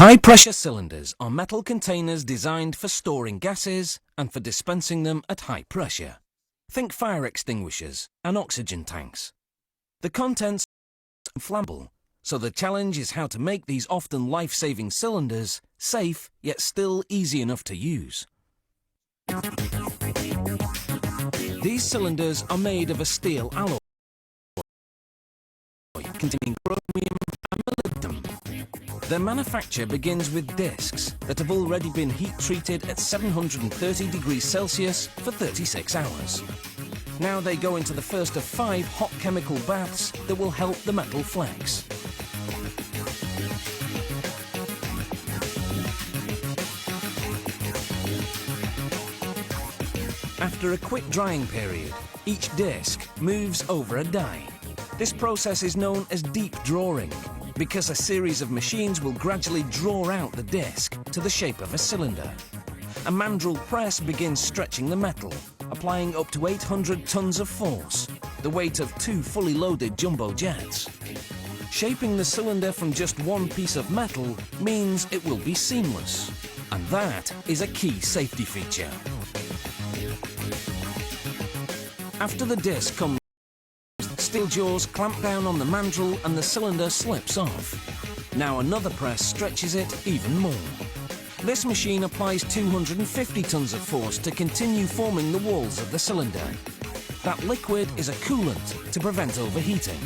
High-pressure cylinders are metal containers designed for storing gases and for dispensing them at high pressure. Think fire extinguishers and oxygen tanks. The contents are flammable, so the challenge is how to make these often life-saving cylinders safe yet still easy enough to use. These cylinders are made of a steel alloy containing chromium and molybdenum. Their manufacture begins with discs that have already been heat-treated at 730 degrees Celsius for 36 hours. Now they go into the first of 5 hot chemical baths that will help the metal flex. After a quick drying period, each disc moves over a die. This process is known as deep drawing, because a series of machines will gradually draw out the disc to the shape of a cylinder. A mandrel press begins stretching the metal, applying up to 800 tons of force, the weight of 2 fully loaded jumbo jets. Shaping the cylinder from just one piece of metal means it will be seamless, and that is a key safety feature. After the disc comes, steel jaws clamp down on the mandrel and the cylinder slips off. Now another press stretches it even more. This machine applies 250 tons of force to continue forming the walls of the cylinder. That liquid is a coolant to prevent overheating.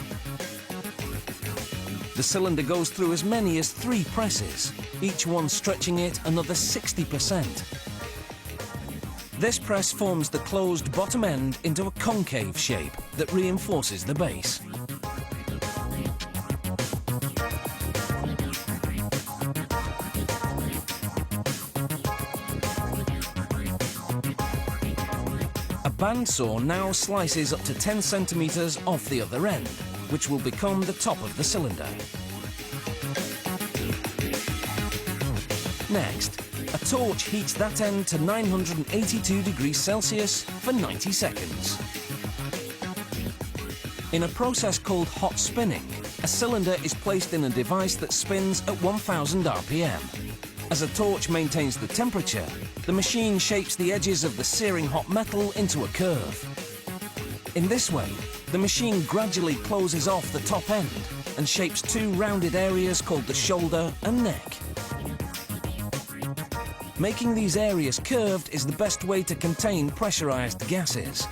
The cylinder goes through as many as 3 presses, each one stretching it another 60%. This press forms the closed bottom end into a concave shape that reinforces the base. A bandsaw now slices up to 10 centimeters off the other end, which will become the top of the cylinder. Next, a torch heats that end to 982 degrees Celsius for 90 seconds. In a process called hot spinning, a cylinder is placed in a device that spins at 1000 RPM. As a torch maintains the temperature, the machine shapes the edges of the searing hot metal into a curve. In this way, the machine gradually closes off the top end and shapes 2 rounded areas called the shoulder and neck. Making these areas curved is the best way to contain pressurized gases.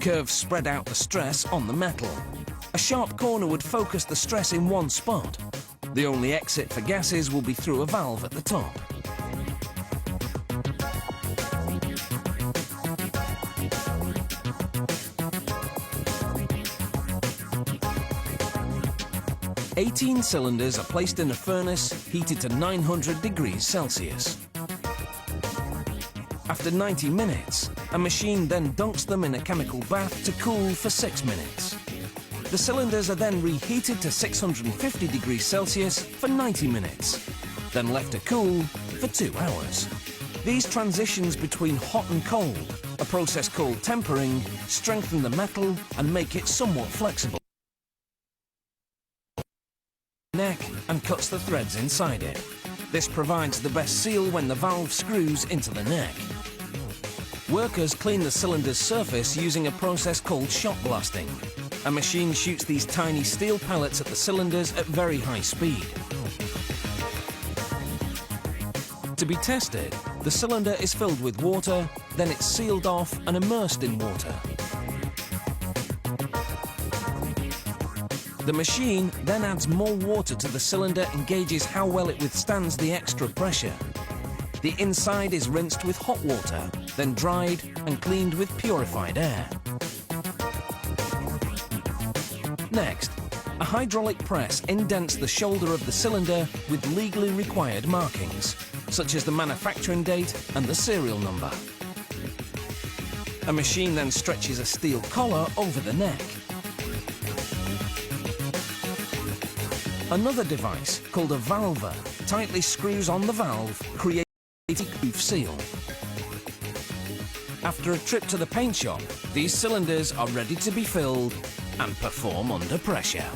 Curves spread out the stress on the metal. A sharp corner would focus the stress in one spot. The only exit for gases will be through a valve at the top. "18 cylinders are placed in a furnace heated to 900 degrees Celsius. After 90 minutes, a machine then dunks them in a chemical bath to cool for 6 minutes. The cylinders are then reheated to 650 degrees Celsius for 90 minutes, then left to cool for 2 hours. These transitions between hot and cold, a process called tempering, strengthen the metal and make it somewhat flexible. Neck and cuts the threads inside it. This provides the best seal when the valve screws into the neck. Workers clean the cylinder's surface using a process called shot blasting. A machine shoots these tiny steel pellets at the cylinders at very high speed. To be tested, the cylinder is filled with water, then it's sealed off and immersed in water. The machine then adds more water to the cylinder and gauges how well it withstands the extra pressure. The inside is rinsed with hot water, then dried and cleaned with purified air. Next, a hydraulic press indents the shoulder of the cylinder with legally required markings, such as the manufacturing date and the serial number. A machine then stretches a steel collar over the neck. Another device, called a valver, tightly screws on the valve, creating a groove seal. After a trip to the paint shop, these cylinders are ready to be filled and perform under pressure.